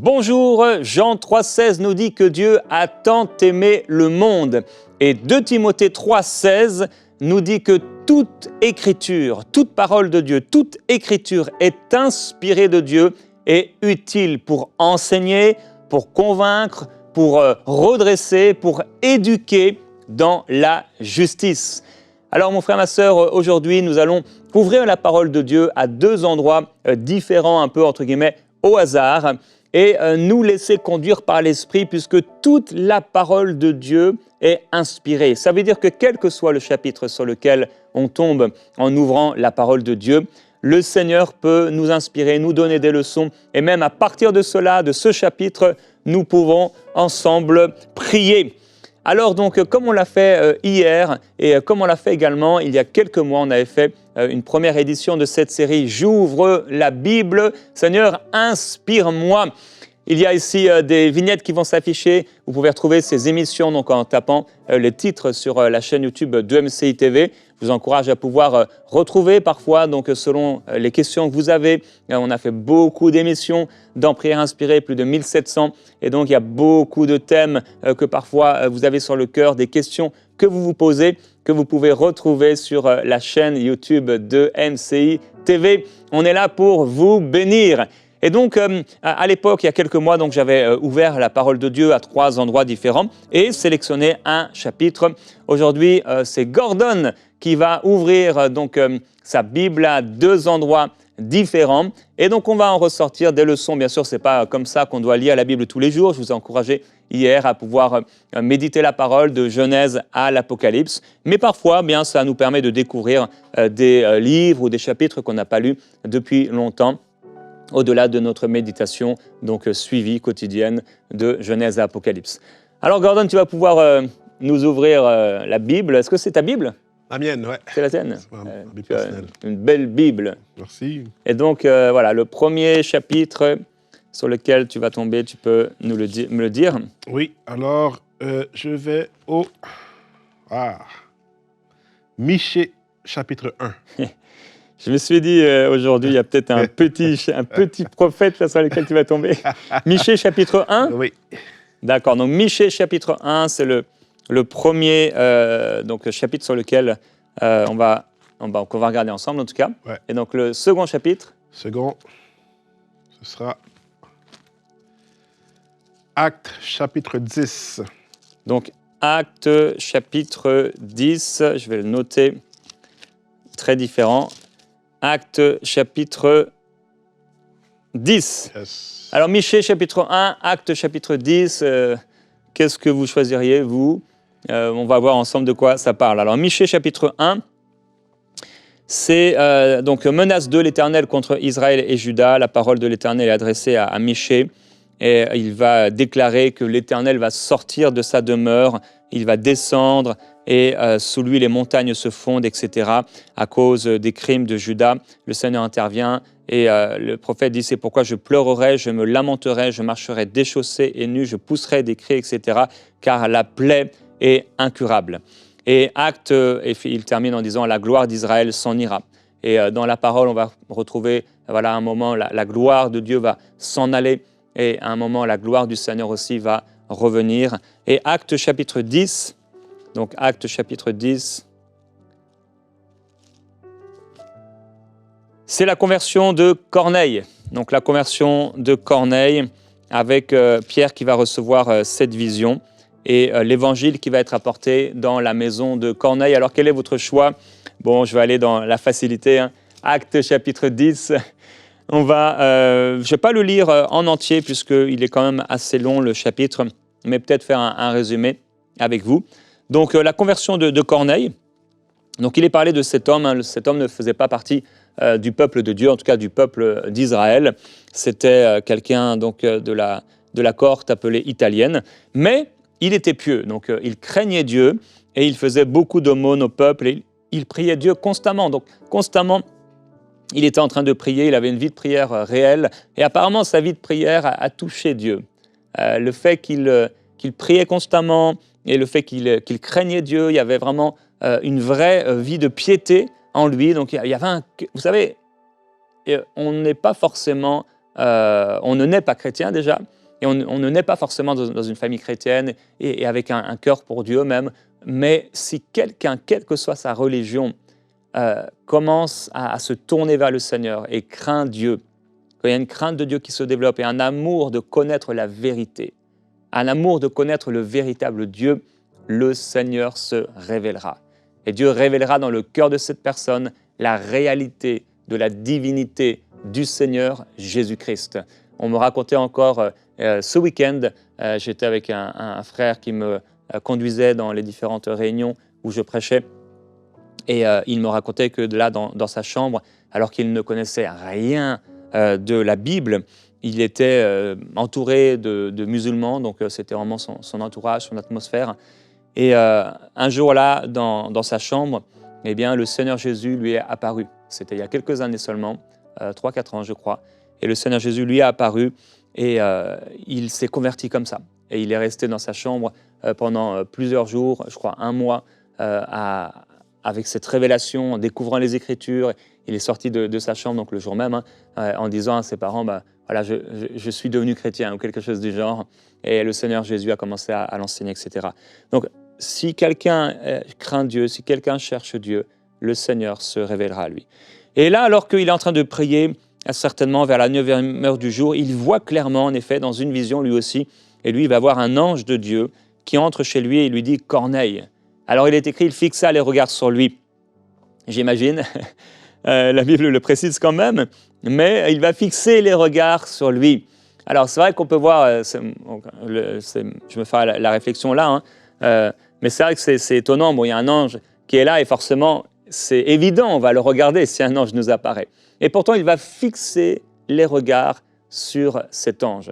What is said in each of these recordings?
Bonjour, Jean 3,16 nous dit que Dieu a tant aimé le monde. Et 2 Timothée 3,16 nous dit que toute écriture, toute parole de Dieu, toute écriture est inspirée de Dieu et utile pour enseigner, pour convaincre, pour redresser, pour éduquer dans la justice. Alors mon frère, ma sœur, aujourd'hui nous allons ouvrir la parole de Dieu à 2 endroits différents, un peu entre guillemets au hasard, et nous laisser conduire par l'Esprit puisque toute la parole de Dieu est inspirée. Ça veut dire que quel que soit le chapitre sur lequel on tombe en ouvrant la parole de Dieu, le Seigneur peut nous inspirer, nous donner des leçons et même à partir de cela, de ce chapitre, nous pouvons ensemble prier. Alors donc, comme on l'a fait hier et comme on l'a fait également il y a quelques mois, on avait fait une première édition de cette série « J'ouvre la Bible, Seigneur, inspire-moi ». Il y a ici des vignettes qui vont s'afficher. Vous pouvez retrouver ces émissions donc, en tapant les titres sur la chaîne YouTube de MCI TV. Je vous encourage à pouvoir retrouver parfois, donc, selon les questions que vous avez. On a fait beaucoup d'émissions dans Prière inspirée, plus de 1700. Et donc, il y a beaucoup de thèmes que parfois vous avez sur le cœur, des questions que vous vous posez, que vous pouvez retrouver sur la chaîne YouTube de MCI TV. On est là pour vous bénir. Et donc, à l'époque, il y a quelques mois, donc, j'avais ouvert la parole de Dieu à 3 endroits différents et sélectionné un chapitre. Aujourd'hui, c'est Gordon qui va ouvrir donc, sa Bible à 2 endroits différents. Et donc, on va en ressortir des leçons. Bien sûr, ce n'est pas comme ça qu'on doit lire la Bible tous les jours. Je vous ai encouragé hier à pouvoir méditer la parole de Genèse à l'Apocalypse. Mais parfois, bien, ça nous permet de découvrir des livres ou des chapitres qu'on n'a pas lus depuis longtemps, au-delà de notre méditation donc suivie quotidienne de Genèse à Apocalypse. Alors Gordon, tu vas pouvoir nous ouvrir la Bible. Est-ce que c'est ta Bible? La mienne, ouais. C'est la tienne? Ma Bible personnelle. Une belle Bible. Merci. Et donc voilà, le premier chapitre sur lequel tu vas tomber, tu peux me le dire? Oui, alors je vais au Michée, chapitre 1. Je me suis dit, aujourd'hui, il y a peut-être un petit prophète là, sur lequel tu vas tomber. Michée, chapitre 1? Oui. D'accord, donc Michée, chapitre 1, c'est le premier donc, chapitre sur lequel on va regarder ensemble, en tout cas. Ouais. Et donc, le second chapitre? Second, ce sera Actes, chapitre 10. Donc, Actes, chapitre 10, je vais le noter, très différent. Actes chapitre 10. Yes. Alors, Michée, chapitre 1, Actes, chapitre 10, qu'est-ce que vous choisiriez, vous? On va voir ensemble de quoi ça parle. Alors, Michée, chapitre 1, c'est donc menace de l'Éternel contre Israël et Juda. La parole de l'Éternel est adressée à Michée et il va déclarer que l'Éternel va sortir de sa demeure, il va descendre et sous lui les montagnes se fondent, etc. À cause des crimes de Juda, le Seigneur intervient et le prophète dit « C'est pourquoi je pleurerai, je me lamenterai, je marcherai déchaussé et nu, je pousserai des cris, etc. car la plaie est incurable. » Et Acte, il termine en disant « La gloire d'Israël s'en ira ». Et dans la parole, on va retrouver voilà, un moment, la gloire de Dieu va s'en aller et à un moment, la gloire du Seigneur aussi va revenir. Et Acte chapitre 10, donc Acte chapitre 10, c'est la conversion de Corneille. Donc la conversion de Corneille avec Pierre qui va recevoir cette vision et l'évangile qui va être apporté dans la maison de Corneille. Alors quel est votre choix? Bon, je vais aller dans la facilité. Hein. Acte chapitre 10. Je ne vais pas le lire en entier puisqu'il est quand même assez long le chapitre, mais peut-être faire un résumé avec vous. Donc la conversion de Corneille. Donc il est parlé de cet homme. Hein. Cet homme ne faisait pas partie du peuple de Dieu, en tout cas du peuple d'Israël. C'était quelqu'un donc de la cohorte appelée italienne, mais il était pieux. Donc il craignait Dieu et il faisait beaucoup d'aumônes au peuple et il priait Dieu constamment. Donc constamment, il était en train de prier, il avait une vie de prière réelle et apparemment sa vie de prière a touché Dieu. Le fait qu'il priait constamment et le fait qu'il craignait Dieu, il y avait vraiment une vraie vie de piété en lui. Donc il y avait vous savez, on n'est pas forcément on ne naît pas chrétien déjà, et on ne naît pas forcément dans une famille chrétienne et avec un cœur pour Dieu même, mais si quelqu'un, quelle que soit sa religion, commence à se tourner vers le Seigneur et craint Dieu, quand il y a une crainte de Dieu qui se développe et un amour de connaître la vérité, un amour de connaître le véritable Dieu, le Seigneur se révélera. Et Dieu révélera dans le cœur de cette personne la réalité de la divinité du Seigneur Jésus-Christ. On me racontait encore ce week-end, j'étais avec un frère qui me conduisait dans les différentes réunions où je prêchais, et il me racontait que là, dans sa chambre, alors qu'il ne connaissait rien de la Bible, il était entouré de musulmans, donc c'était vraiment son entourage, son atmosphère. Et un jour là, dans sa chambre, eh bien, le Seigneur Jésus lui est apparu. C'était il y a quelques années seulement, 3-4 ans je crois. Et le Seigneur Jésus lui est apparu et il s'est converti comme ça. Et il est resté dans sa chambre pendant plusieurs jours, je crois 1 mois, avec cette révélation, en découvrant les Écritures. Il est sorti de sa chambre donc le jour même, en disant à ses parents, voilà, je suis devenu chrétien ou quelque chose du genre. Et le Seigneur Jésus a commencé à l'enseigner, etc. Donc, si quelqu'un craint Dieu, si quelqu'un cherche Dieu, le Seigneur se révélera à lui. Et là, alors qu'il est en train de prier, certainement vers la 9e heure du jour, il voit clairement, en effet, dans une vision lui aussi, et lui, il va voir un ange de Dieu qui entre chez lui et lui dit « Corneille ». Alors, il est écrit, il fixa les regards sur lui. J'imagine, la Bible le précise quand même, mais il va fixer les regards sur lui. Alors, c'est vrai qu'on peut voir, je me fais la réflexion là, mais c'est vrai que c'est étonnant. Bon, il y a un ange qui est là et forcément, c'est évident, on va le regarder si un ange nous apparaît. Et pourtant, il va fixer les regards sur cet ange.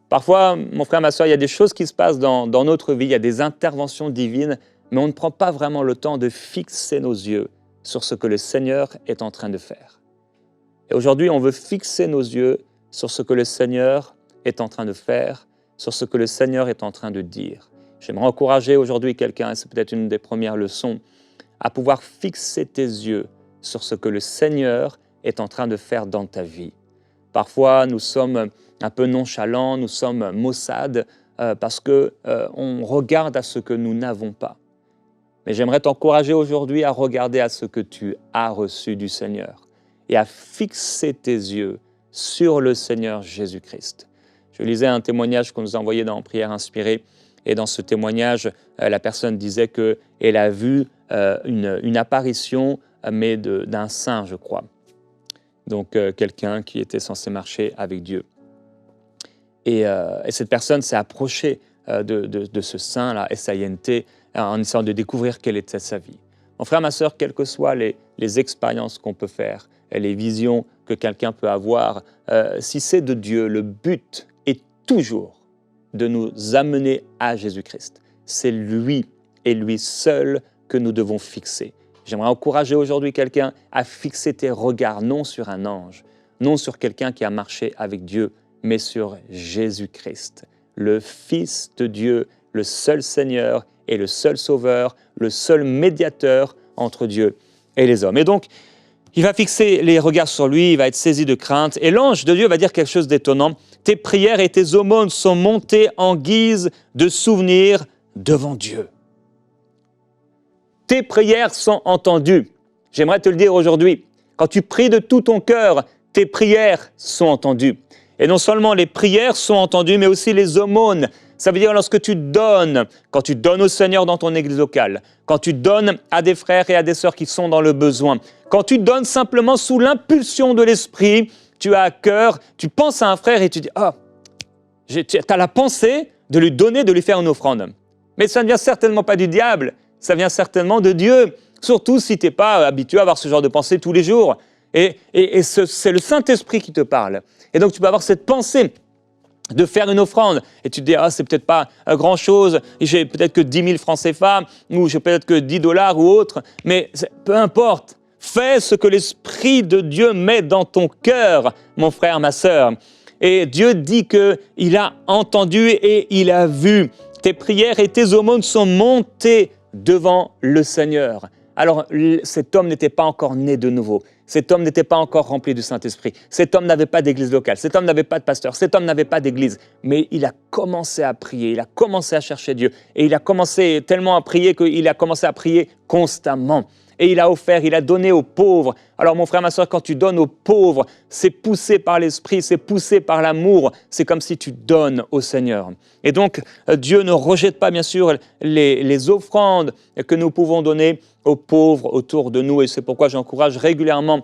Parfois, mon frère, ma soeur, il y a des choses qui se passent dans notre vie, il y a des interventions divines, mais on ne prend pas vraiment le temps de fixer nos yeux sur ce que le Seigneur est en train de faire. Et aujourd'hui, on veut fixer nos yeux sur ce que le Seigneur est en train de faire, sur ce que le Seigneur est en train de dire. J'aimerais encourager aujourd'hui quelqu'un, et c'est peut-être une des premières leçons, à pouvoir fixer tes yeux sur ce que le Seigneur est en train de faire dans ta vie. Parfois, nous sommes un peu nonchalants, nous sommes maussades parce qu'on regarde à ce que nous n'avons pas. Mais j'aimerais t'encourager aujourd'hui à regarder à ce que tu as reçu du Seigneur et à fixer tes yeux sur le Seigneur Jésus-Christ. Je lisais un témoignage qu'on nous a envoyé dans Prière inspirée, et dans ce témoignage, la personne disait qu'elle a vu une apparition, mais d'un saint, je crois. Donc, quelqu'un qui était censé marcher avec Dieu. Et cette personne s'est approchée de ce saint-là, S-A-I-N-T, en essayant de découvrir quelle était sa vie. Mon frère, ma sœur, quelles que soient les expériences qu'on peut faire, les visions que quelqu'un peut avoir, si c'est de Dieu, le but est toujours de nous amener à Jésus-Christ. C'est lui et lui seul que nous devons fixer. J'aimerais encourager aujourd'hui quelqu'un à fixer tes regards non sur un ange, non sur quelqu'un qui a marché avec Dieu, mais sur Jésus-Christ, le Fils de Dieu, le seul Seigneur et le seul Sauveur, le seul médiateur entre Dieu et les hommes. Et donc, il va fixer les regards sur lui, il va être saisi de crainte, et l'ange de Dieu va dire quelque chose d'étonnant. Tes prières et tes aumônes sont montées en guise de souvenir devant Dieu. Tes prières sont entendues. J'aimerais te le dire aujourd'hui. Quand tu pries de tout ton cœur, tes prières sont entendues. Et non seulement les prières sont entendues, mais aussi les aumônes. Ça veut dire lorsque tu donnes, quand tu donnes au Seigneur dans ton église locale, quand tu donnes à des frères et à des sœurs qui sont dans le besoin, quand tu donnes simplement sous l'impulsion de l'Esprit, tu as à cœur, tu penses à un frère et tu dis « Ah, tu as la pensée de lui donner, de lui faire une offrande. » Mais ça ne vient certainement pas du diable, ça vient certainement de Dieu. Surtout si tu n'es pas habitué à avoir ce genre de pensée tous les jours. Et c'est le Saint-Esprit qui te parle. Et donc tu peux avoir cette pensée de faire une offrande. Et tu te dis, ah, c'est peut-être pas grand-chose, j'ai peut-être que 10 000 francs CFA, ou j'ai peut-être que 10 $ ou autre, mais peu importe. Fais ce que l'Esprit de Dieu met dans ton cœur, mon frère, ma sœur. Et Dieu dit qu'il a entendu et il a vu. Tes prières et tes aumônes sont montées devant le Seigneur. alors cet homme n'était pas encore né de nouveau. Cet homme n'était pas encore rempli du Saint-Esprit. Cet homme n'avait pas d'église locale. Cet homme n'avait pas de pasteur. Cet homme n'avait pas d'église. Mais il a commencé à prier. Il a commencé à chercher Dieu. Et il a commencé tellement à prier qu'il a commencé à prier constamment. Et il a offert, il a donné aux pauvres. Alors mon frère, ma soeur, quand tu donnes aux pauvres, c'est poussé par l'Esprit, c'est poussé par l'amour. C'est comme si tu donnes au Seigneur. Et donc, Dieu ne rejette pas, bien sûr, les offrandes que nous pouvons donner aux pauvres autour de nous. Et c'est pourquoi j'encourage régulièrement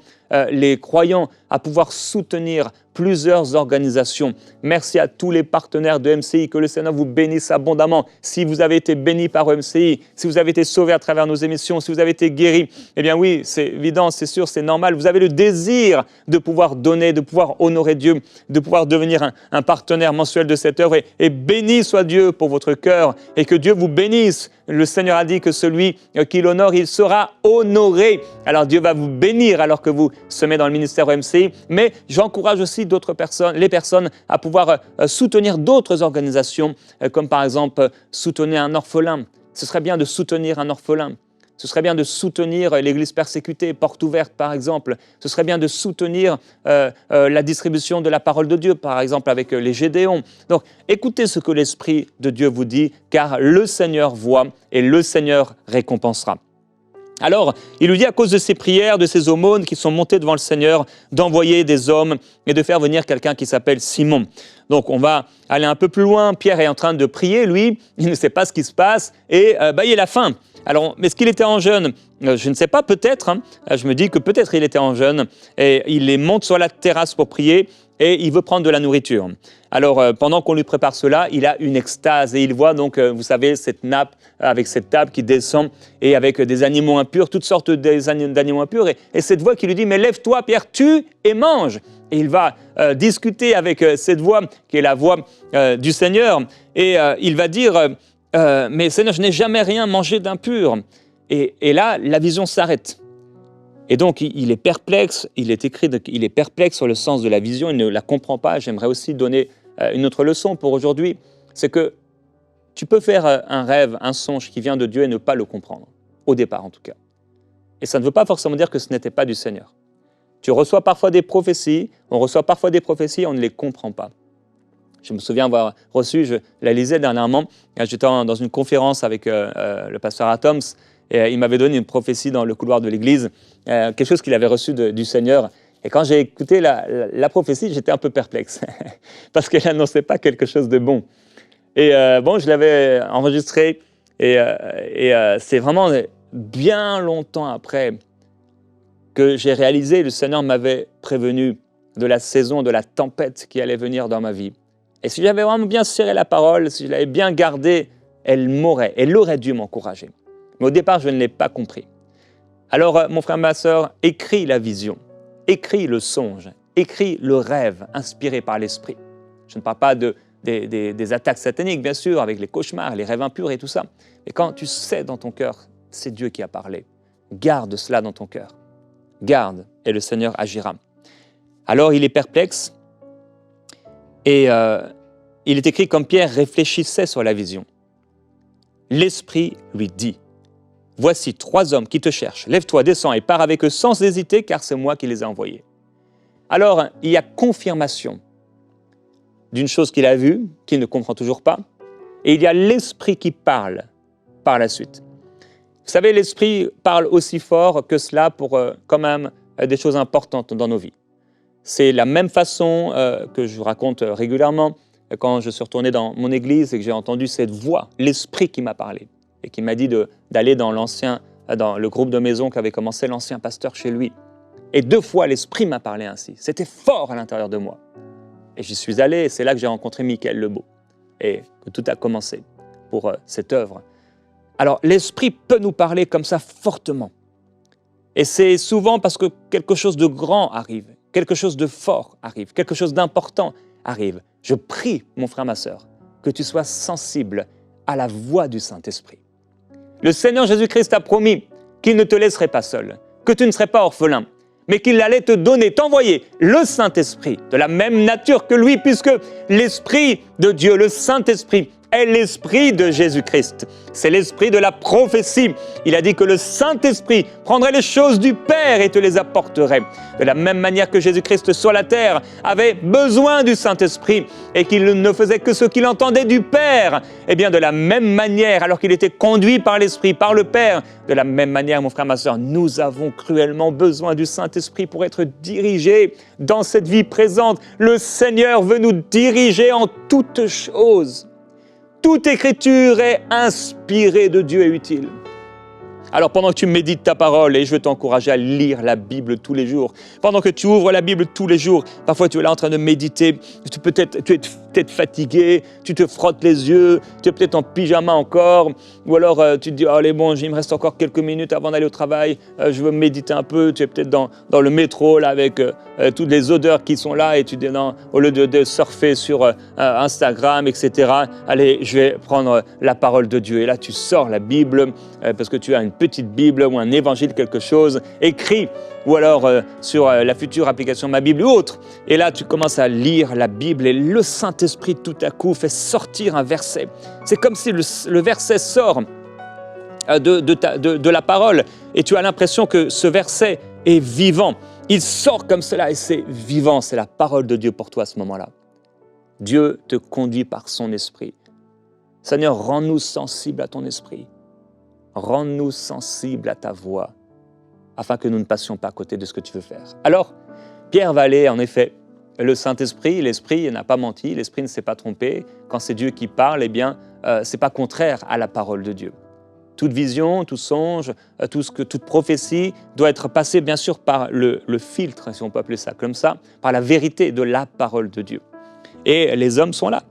les croyants à pouvoir soutenir plusieurs organisations. Merci à tous les partenaires de MCI, que le Seigneur vous bénisse abondamment. Si vous avez été bénis par MCI, si vous avez été sauvés à travers nos émissions, si vous avez été guéris, eh bien oui, c'est évident, c'est sûr, c'est normal. Vous avez le désir de pouvoir donner, de pouvoir honorer Dieu, de pouvoir devenir un partenaire mensuel de cette œuvre. Et béni soit Dieu pour votre cœur et que Dieu vous bénisse. Le Seigneur a dit que celui qui l'honore, il sera honoré. Alors Dieu va vous bénir alors que vous semez dans le ministère MCI. Mais j'encourage aussi d'autres personnes, les personnes à pouvoir soutenir d'autres organisations, comme par exemple soutenir un orphelin. Ce serait bien de soutenir un orphelin. Ce serait bien de soutenir l'Église persécutée, Porte ouverte par exemple. Ce serait bien de soutenir la distribution de la parole de Dieu, par exemple avec les Gédéons. Donc écoutez ce que l'Esprit de Dieu vous dit, car le Seigneur voit et le Seigneur récompensera. Alors, il lui dit à cause de ses prières, de ses aumônes qui sont montées devant le Seigneur, d'envoyer des hommes et de faire venir quelqu'un qui s'appelle Simon. Donc, on va aller un peu plus loin. Pierre est en train de prier, lui, il ne sait pas ce qui se passe et il a faim. Alors, est-ce qu'il était en jeûne ? Je ne sais pas, peut-être. Je me dis que peut-être il était en jeûne et il monte sur la terrasse pour prier et il veut prendre de la nourriture. Alors, pendant qu'on lui prépare cela, il a une extase et il voit donc, vous savez, cette nappe avec cette table qui descend et avec des animaux impurs, toutes sortes d'animaux impurs. Et cette voix qui lui dit « Mais lève-toi, Pierre, tue et mange !» Et il va discuter avec cette voix qui est la voix du Seigneur et il va dire « Mais Seigneur, je n'ai jamais rien mangé d'impur. » Et là, la vision s'arrête. Et donc, il est perplexe, il est perplexe sur le sens de la vision, il ne la comprend pas. J'aimerais aussi donner une autre leçon pour aujourd'hui, c'est que tu peux faire un rêve, un songe qui vient de Dieu et ne pas le comprendre, au départ en tout cas. Et ça ne veut pas forcément dire que ce n'était pas du Seigneur. Tu reçois parfois des prophéties, on ne les comprend pas. Je me souviens avoir reçu, je la lisais dernièrement, j'étais dans une conférence avec le pasteur Atoms, et il m'avait donné une prophétie dans le couloir de l'église, quelque chose qu'il avait reçu du Seigneur. Et quand j'ai écouté la prophétie, j'étais un peu perplexe, parce qu'elle n'annonçait pas quelque chose de bon. Et je l'avais enregistré, et c'est vraiment bien longtemps après que j'ai réalisé, le Seigneur m'avait prévenu de la saison, de la tempête qui allait venir dans ma vie. Et si j'avais vraiment bien serré la parole, si je l'avais bien gardée, elle aurait dû m'encourager. Mais au départ, je ne l'ai pas compris. Alors, mon frère, ma sœur, écris la vision, écris le songe, écris le rêve inspiré par l'Esprit. Je ne parle pas des attaques sataniques, bien sûr, avec les cauchemars, les rêves impurs et tout ça. Mais quand tu sais dans ton cœur, c'est Dieu qui a parlé. Garde cela dans ton cœur. Garde, et le Seigneur agira. Alors, il est perplexe, et il est écrit comme Pierre réfléchissait sur la vision. L'Esprit lui dit, « Voici 3 hommes qui te cherchent. Lève-toi, descends et pars avec eux sans hésiter, car c'est moi qui les ai envoyés. » Alors, il y a confirmation d'une chose qu'il a vue, qu'il ne comprend toujours pas, et il y a l'Esprit qui parle par la suite. Vous savez, l'Esprit parle aussi fort que cela pour quand même des choses importantes dans nos vies. C'est la même façon que je vous raconte régulièrement quand je suis retourné dans mon église et que j'ai entendu cette voix, l'Esprit qui m'a parlé et qui m'a dit d'aller dans le groupe de maison qu'avait commencé l'ancien pasteur chez lui. Et 2 fois, l'Esprit m'a parlé ainsi. C'était fort à l'intérieur de moi. Et j'y suis allé et c'est là que j'ai rencontré Michael Lebeau et que tout a commencé pour cette œuvre. Alors, l'Esprit peut nous parler comme ça fortement. Et c'est souvent parce que quelque chose de grand arrive, quelque chose de fort arrive, quelque chose d'important arrive. Je prie, mon frère, ma sœur, que tu sois sensible à la voix du Saint-Esprit. Le Seigneur Jésus-Christ a promis qu'il ne te laisserait pas seul, que tu ne serais pas orphelin, mais qu'il allait te donner, t'envoyer le Saint-Esprit de la même nature que lui, puisque l'Esprit de Dieu, le Saint-Esprit, est l'Esprit de Jésus-Christ. C'est l'Esprit de la prophétie. Il a dit que le Saint-Esprit prendrait les choses du Père et te les apporterait. De la même manière que Jésus-Christ sur la terre avait besoin du Saint-Esprit et qu'il ne faisait que ce qu'il entendait du Père, eh bien de la même manière, alors qu'il était conduit par l'Esprit, par le Père, de la même manière, mon frère, ma sœur, nous avons cruellement besoin du Saint-Esprit pour être dirigés dans cette vie présente. Le Seigneur veut nous diriger en toutes choses. Toute écriture est inspirée de Dieu et utile. Alors pendant que tu médites ta parole, et je veux t'encourager à lire la Bible tous les jours, pendant que tu ouvres la Bible tous les jours, parfois tu es là en train de méditer, tu es peut-être fatigué, tu te frottes les yeux, tu es peut-être en pyjama encore, ou alors tu te dis « Allez bon, il me reste encore quelques minutes avant d'aller au travail, je veux méditer un peu », tu es peut-être dans le métro là, avec toutes les odeurs qui sont là, et tu dis « Non, au lieu de surfer sur Instagram, etc., allez, je vais prendre la parole de Dieu ». Et là, tu sors la Bible, parce que tu as une petite Bible ou un évangile, quelque chose, écrit, ou alors sur la future application Ma Bible ou autre. Et là, tu commences à lire la Bible et le Saint-Esprit, tout à coup, fait sortir un verset. C'est comme si le verset sort de la parole et tu as l'impression que ce verset est vivant. Il sort comme cela et c'est vivant. C'est la parole de Dieu pour toi à ce moment-là. Dieu te conduit par son esprit. Seigneur, rends-nous sensibles à ton esprit. Rends-nous sensibles à ta voix, afin que nous ne passions pas à côté de ce que tu veux faire. Alors, Pierre va aller, en effet, le Saint-Esprit, l'Esprit n'a pas menti, l'Esprit ne s'est pas trompé. Quand c'est Dieu qui parle, eh bien, ce n'est pas contraire à la parole de Dieu. Toute vision, tout songe, toute prophétie doit être passée, bien sûr, par le filtre, si on peut appeler ça comme ça, par la vérité de la parole de Dieu. Et les hommes sont là.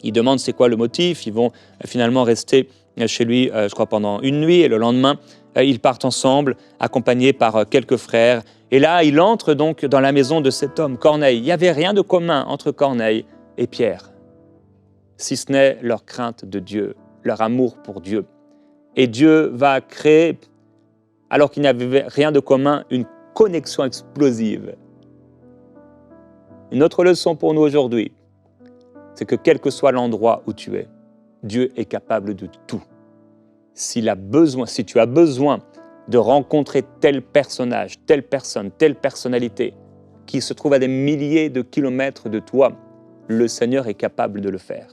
Ils demandent c'est quoi le motif, ils vont finalement rester chez lui, je crois, pendant une nuit, et le lendemain, ils partent ensemble, accompagnés par quelques frères. Et là, il entre donc dans la maison de cet homme, Corneille. Il n'y avait rien de commun entre Corneille et Pierre, si ce n'est leur crainte de Dieu, leur amour pour Dieu. Et Dieu va créer, alors qu'il n'y avait rien de commun, une connexion explosive. Une autre leçon pour nous aujourd'hui, c'est que quel que soit l'endroit où tu es, Dieu est capable de tout. Si tu as besoin de rencontrer tel personnage, telle personne, telle personnalité qui se trouve à des milliers de kilomètres de toi, le Seigneur est capable de le faire.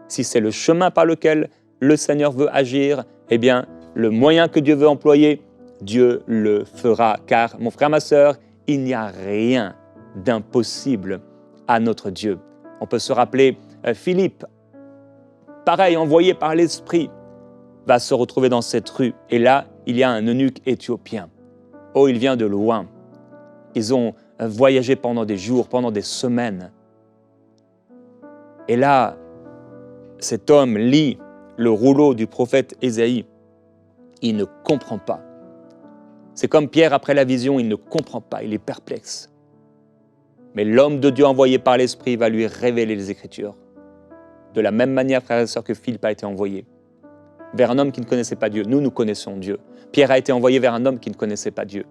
Si c'est le chemin par lequel le Seigneur veut agir, eh bien, le moyen que Dieu veut employer, Dieu le fera. Car, mon frère, ma sœur, il n'y a rien d'impossible à notre Dieu. On peut se rappeler Philippe, pareil, envoyé par l'Esprit, va se retrouver dans cette rue. Et là, il y a un eunuque éthiopien. Oh, il vient de loin. Ils ont voyagé pendant des jours, pendant des semaines. Et là, cet homme lit le rouleau du prophète Ésaïe. Il ne comprend pas. C'est comme Pierre après la vision, il ne comprend pas, il est perplexe. Mais l'homme de Dieu envoyé par l'Esprit va lui révéler les Écritures. De la même manière, frères et sœurs, que Philippe a été envoyé vers un homme qui ne connaissait pas Dieu. Nous connaissons Dieu. Pierre a été envoyé vers un homme qui ne connaissait pas Dieu.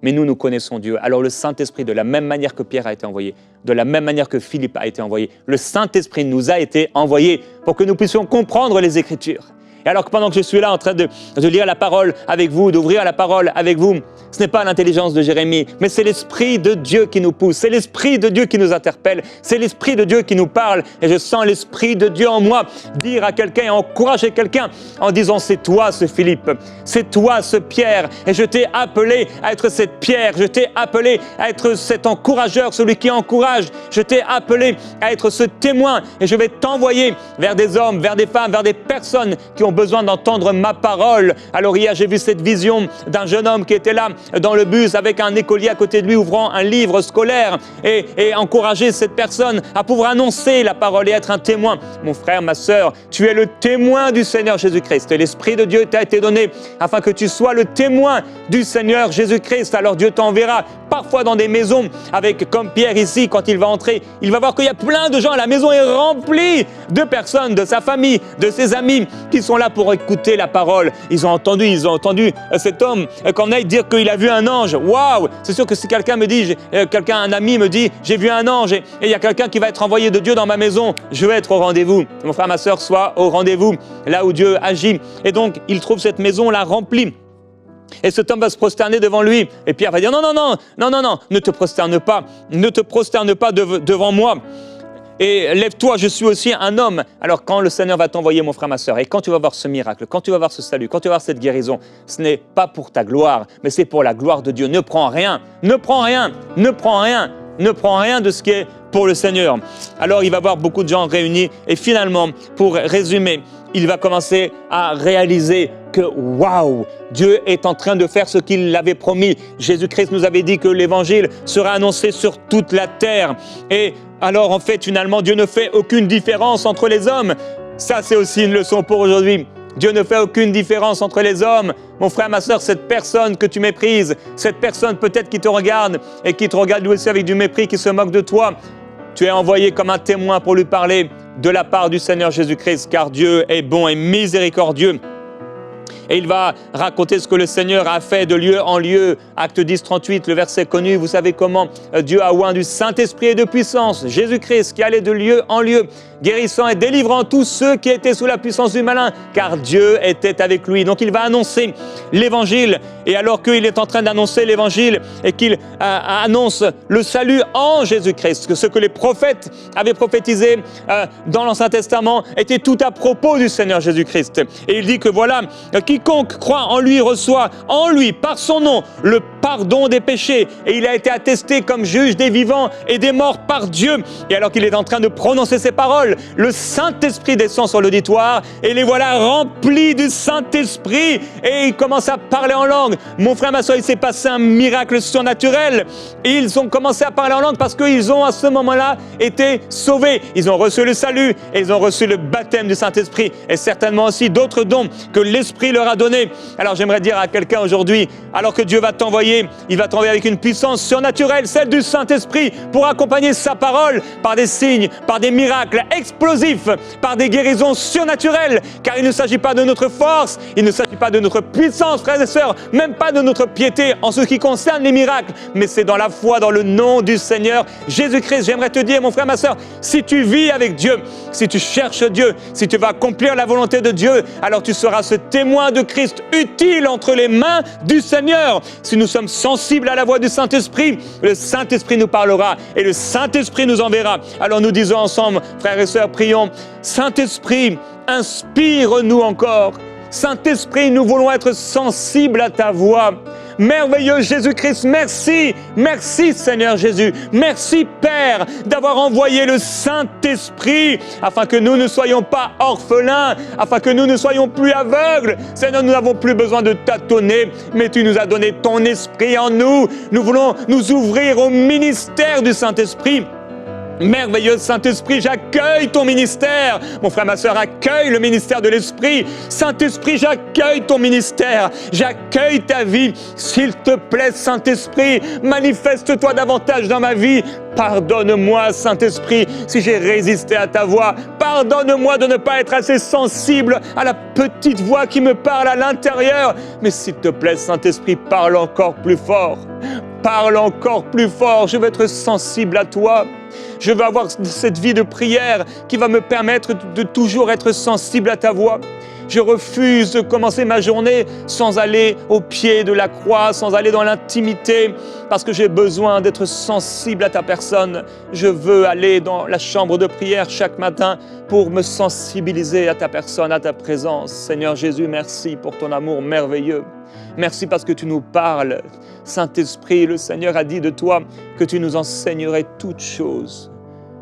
Mais nous connaissons Dieu. Alors le Saint-Esprit, de la même manière que Pierre a été envoyé, de la même manière que Philippe a été envoyé, le Saint-Esprit nous a été envoyé pour que nous puissions comprendre les Écritures. Et alors que pendant que je suis là en train de lire la parole avec vous, d'ouvrir la parole avec vous, ce n'est pas l'intelligence de Jérémie, mais c'est l'Esprit de Dieu qui nous pousse, c'est l'Esprit de Dieu qui nous interpelle, c'est l'Esprit de Dieu qui nous parle. Et je sens l'Esprit de Dieu en moi dire à quelqu'un et encourager quelqu'un en disant « C'est toi ce Philippe, c'est toi ce Pierre, et je t'ai appelé à être cette pierre, je t'ai appelé à être cet encourageur, celui qui encourage, je t'ai appelé à être ce témoin, et je vais t'envoyer vers des hommes, vers des femmes, vers des personnes qui ont besoin d'entendre ma parole. » Alors hier, j'ai vu cette vision d'un jeune homme qui était là dans le bus avec un écolier à côté de lui ouvrant un livre scolaire et encourager cette personne à pouvoir annoncer la parole et être un témoin. Mon frère, ma sœur, tu es le témoin du Seigneur Jésus-Christ et l'Esprit de Dieu t'a été donné afin que tu sois le témoin du Seigneur Jésus-Christ. Alors Dieu t'enverra parfois dans des maisons, avec comme Pierre ici, quand il va entrer, il va voir qu'il y a plein de gens, la maison est remplie de personnes, de sa famille, de ses amis, qui sont là pour écouter la parole. Ils ont entendu cet homme Corneille dire qu'il a vu un ange. Waouh! C'est sûr que si quelqu'un me dit, un ami me dit, j'ai vu un ange et il y a quelqu'un qui va être envoyé de Dieu dans ma maison, je vais être au rendez-vous. Mon frère, ma sœur, sois au rendez-vous, là où Dieu agit. Et donc, il trouve cette maison-là remplie. Et cet homme va se prosterner devant lui. Et Pierre va dire, non, ne te prosterne pas devant moi. Et lève-toi, je suis aussi un homme. Alors quand le Seigneur va t'envoyer, mon frère, ma sœur, et quand tu vas voir ce miracle, quand tu vas voir ce salut, quand tu vas voir cette guérison, ce n'est pas pour ta gloire, mais c'est pour la gloire de Dieu. Ne prends rien de ce qui est pour le Seigneur. Alors il va voir beaucoup de gens réunis et finalement, pour résumer, il va commencer à réaliser que waouh, Dieu est en train de faire ce qu'il avait promis. Jésus-Christ nous avait dit que l'évangile sera annoncé sur toute la terre. Et alors en fait, finalement, Dieu ne fait aucune différence entre les hommes. Ça, c'est aussi une leçon pour aujourd'hui. Dieu ne fait aucune différence entre les hommes. Mon frère, ma sœur, cette personne que tu méprises, cette personne peut-être qui te regarde et qui te regarde lui aussi avec du mépris, qui se moque de toi, tu es envoyé comme un témoin pour lui parler de la part du Seigneur Jésus-Christ, car Dieu est bon et miséricordieux. Et il va raconter ce que le Seigneur a fait de lieu en lieu. Acte 10, 38, le verset connu, vous savez comment Dieu a oint du Saint-Esprit et de puissance. Jésus-Christ qui allait de lieu en lieu, guérissant et délivrant tous ceux qui étaient sous la puissance du malin, car Dieu était avec lui. Donc il va annoncer l'Évangile. Et alors qu'il est en train d'annoncer l'Évangile et qu'il annonce le salut en Jésus-Christ, que ce que les prophètes avaient prophétisé dans l'Ancien Testament était tout à propos du Seigneur Jésus-Christ. Et il dit que voilà, quiconque croit en lui reçoit en lui, par son nom, le pardon des péchés. Et il a été attesté comme juge des vivants et des morts par Dieu. Et alors qu'il est en train de prononcer ces paroles, le Saint-Esprit descend sur l'auditoire et les voilà remplis du Saint-Esprit. Et il commence à parler en langue. Mon frère, ma soeur, il s'est passé un miracle surnaturel. Et ils ont commencé à parler en langue parce qu'ils ont à ce moment-là été sauvés. Ils ont reçu le salut et ils ont reçu le baptême du Saint-Esprit. Et certainement aussi d'autres dons que l'Esprit leur a donnés. Alors j'aimerais dire à quelqu'un aujourd'hui, alors que Dieu va t'envoyer, il va t'envoyer avec une puissance surnaturelle, celle du Saint-Esprit, pour accompagner sa parole par des signes, par des miracles explosifs, par des guérisons surnaturelles. Car il ne s'agit pas de notre force, il ne s'agit pas de notre puissance, frères et sœurs, même pas de notre piété en ce qui concerne les miracles, mais c'est dans la foi, dans le nom du Seigneur Jésus-Christ. J'aimerais te dire, mon frère, ma sœur, si tu vis avec Dieu, si tu cherches Dieu, si tu vas accomplir la volonté de Dieu, alors tu seras ce témoin de Christ utile entre les mains du Seigneur. Si nous sommes sensibles à la voix du Saint-Esprit, le Saint-Esprit nous parlera et le Saint-Esprit nous enverra. Alors nous disons ensemble, frères et sœurs, prions. Saint-Esprit, inspire-nous encore. Saint-Esprit, nous voulons être sensibles à ta voix. Merveilleux Jésus-Christ, merci, merci Seigneur Jésus, merci Père d'avoir envoyé le Saint-Esprit afin que nous ne soyons pas orphelins, afin que nous ne soyons plus aveugles. Seigneur, nous n'avons plus besoin de tâtonner, mais tu nous as donné ton Esprit en nous. Nous voulons nous ouvrir au ministère du Saint-Esprit. Merveilleux Saint-Esprit, j'accueille ton ministère. Mon frère, ma sœur, accueille le ministère de l'Esprit. Saint-Esprit, j'accueille ton ministère. J'accueille ta vie. S'il te plaît, Saint-Esprit, manifeste-toi davantage dans ma vie. Pardonne-moi, Saint-Esprit, si j'ai résisté à ta voix. Pardonne-moi de ne pas être assez sensible à la petite voix qui me parle à l'intérieur. Mais s'il te plaît, Saint-Esprit, parle encore plus fort. Parle encore plus fort. Je veux être sensible à toi. Je veux avoir cette vie de prière qui va me permettre de toujours être sensible à ta voix. Je refuse de commencer ma journée sans aller au pied de la croix, sans aller dans l'intimité, parce que j'ai besoin d'être sensible à ta personne. Je veux aller dans la chambre de prière chaque matin pour me sensibiliser à ta personne, à ta présence. Seigneur Jésus, merci pour ton amour merveilleux. Merci parce que tu nous parles. Saint-Esprit, le Seigneur a dit de toi que tu nous enseignerais toutes choses,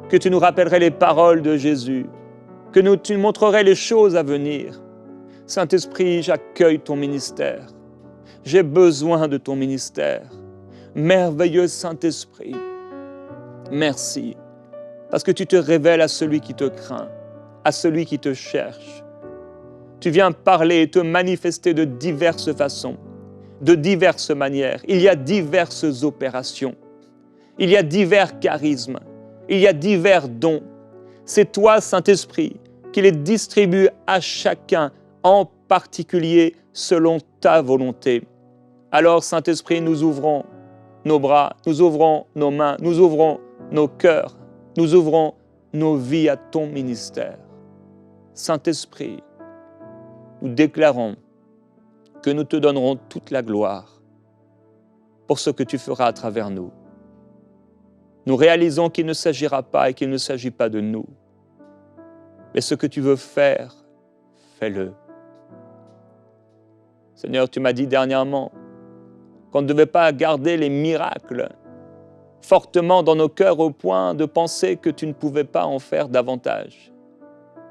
que tu nous rappellerais les paroles de Jésus, que tu nous montrerais les choses à venir. Saint-Esprit, j'accueille ton ministère. J'ai besoin de ton ministère. Merveilleux Saint-Esprit, merci, parce que tu te révèles à celui qui te craint, à celui qui te cherche. Tu viens parler et te manifester de diverses façons. de diverses manières. Il y a diverses opérations. Il y a divers charismes. Il y a divers dons. C'est toi, Saint-Esprit, qui les distribue à chacun en particulier selon ta volonté. Alors, Saint-Esprit, nous ouvrons nos bras, nous ouvrons nos mains, nous ouvrons nos cœurs, nous ouvrons nos vies à ton ministère. Saint-Esprit, nous déclarons que nous te donnerons toute la gloire pour ce que tu feras à travers nous. Nous réalisons qu'il ne s'agira pas et qu'il ne s'agit pas de nous, mais ce que tu veux faire, fais-le. Seigneur, tu m'as dit dernièrement qu'on ne devait pas garder les miracles fortement dans nos cœurs au point de penser que tu ne pouvais pas en faire davantage.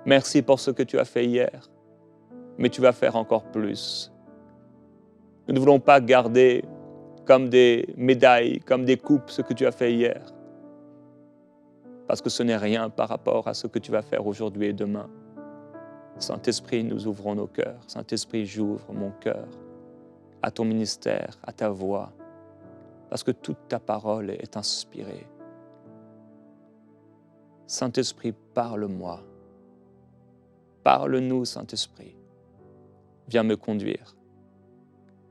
Merci pour ce que tu as fait hier, mais tu vas faire encore plus. Nous ne voulons pas garder comme des médailles, comme des coupes, ce que tu as fait hier, parce que ce n'est rien par rapport à ce que tu vas faire aujourd'hui et demain. Saint-Esprit, nous ouvrons nos cœurs. Saint-Esprit, j'ouvre mon cœur à ton ministère, à ta voix, parce que toute ta parole est inspirée. Saint-Esprit, parle-moi. Parle-nous, Saint-Esprit. Viens me conduire.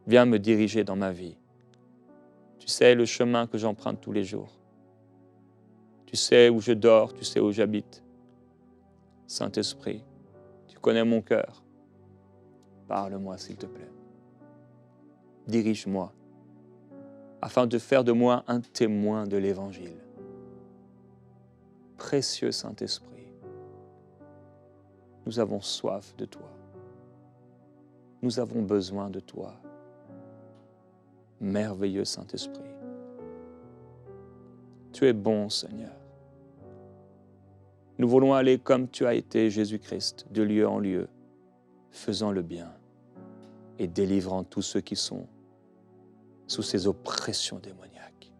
Viens me diriger dans ma vie. Tu sais le chemin que j'emprunte tous les jours. Tu sais où je dors, tu sais où j'habite. Saint-Esprit, tu connais mon cœur. Parle-moi, s'il te plaît. Dirige-moi, afin de faire de moi un témoin de l'Évangile. Précieux Saint-Esprit, nous avons soif de toi. Nous avons besoin de toi. Merveilleux Saint-Esprit, tu es bon, Seigneur. Nous voulons aller comme tu as été, Jésus-Christ, de lieu en lieu, faisant le bien et délivrant tous ceux qui sont sous ces oppressions démoniaques,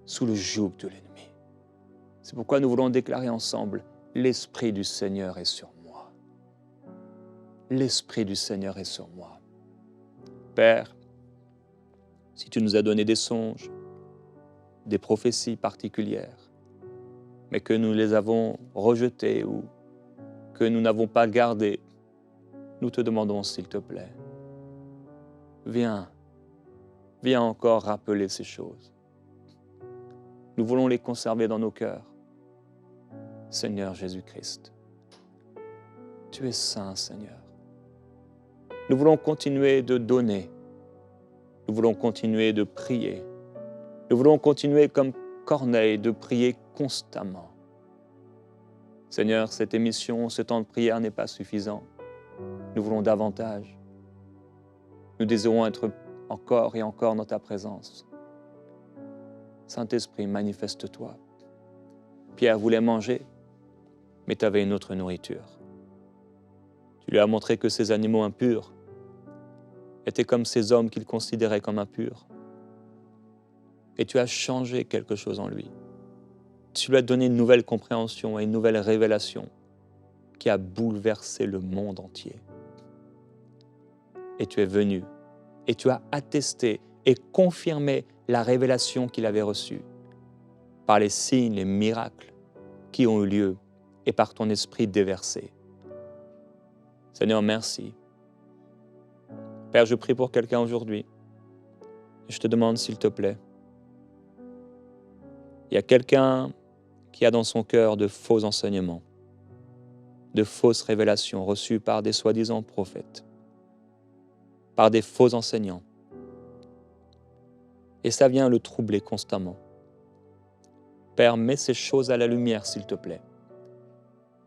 sous le joug de l'ennemi. C'est pourquoi nous voulons déclarer ensemble, l'Esprit du Seigneur est sur moi. L'Esprit du Seigneur est sur moi. Père, si tu nous as donné des songes, des prophéties particulières, mais que nous les avons rejetées ou que nous n'avons pas gardées, nous te demandons, s'il te plaît, viens encore rappeler ces choses. Nous voulons les conserver dans nos cœurs. Seigneur Jésus-Christ, tu es saint, Seigneur. Nous voulons continuer de donner. Nous voulons continuer de prier. Nous voulons continuer comme Corneille de prier constamment. Seigneur, cette émission, ce temps de prière n'est pas suffisant. Nous voulons davantage. Nous désirons être encore et encore dans ta présence. Saint-Esprit, manifeste-toi. Pierre voulait manger, mais tu avais une autre nourriture. Tu lui as montré que ces animaux impurs étaient comme ces hommes qu'il considérait comme impurs. Et tu as changé quelque chose en lui. Tu lui as donné une nouvelle compréhension et une nouvelle révélation qui a bouleversé le monde entier. Et tu es venu et tu as attesté et confirmé la révélation qu'il avait reçue par les signes, les miracles qui ont eu lieu et par ton esprit déversé. Seigneur, merci. Père, je prie pour quelqu'un aujourd'hui. Je te demande, s'il te plaît, il y a quelqu'un qui a dans son cœur de faux enseignements, de fausses révélations reçues par des soi-disant prophètes, par des faux enseignants. Et ça vient le troubler constamment. Père, mets ces choses à la lumière, s'il te plaît,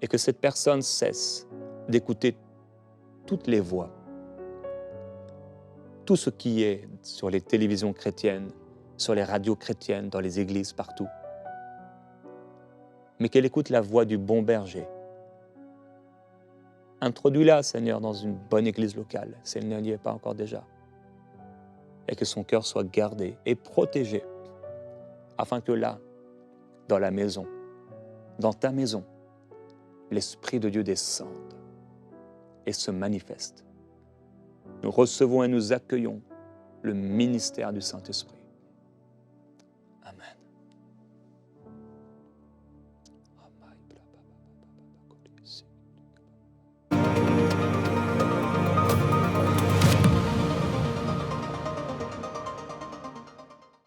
et que cette personne cesse d'écouter toutes les voix, tout ce qui est sur les télévisions chrétiennes, sur les radios chrétiennes, dans les églises, partout, mais qu'elle écoute la voix du bon berger. Introduis-la, Seigneur, dans une bonne église locale, si elle n'y est pas encore déjà, et que son cœur soit gardé et protégé, afin que là, dans la maison, dans ta maison, l'Esprit de Dieu descende et se manifeste. Nous recevons et nous accueillons le ministère du Saint-Esprit. Amen.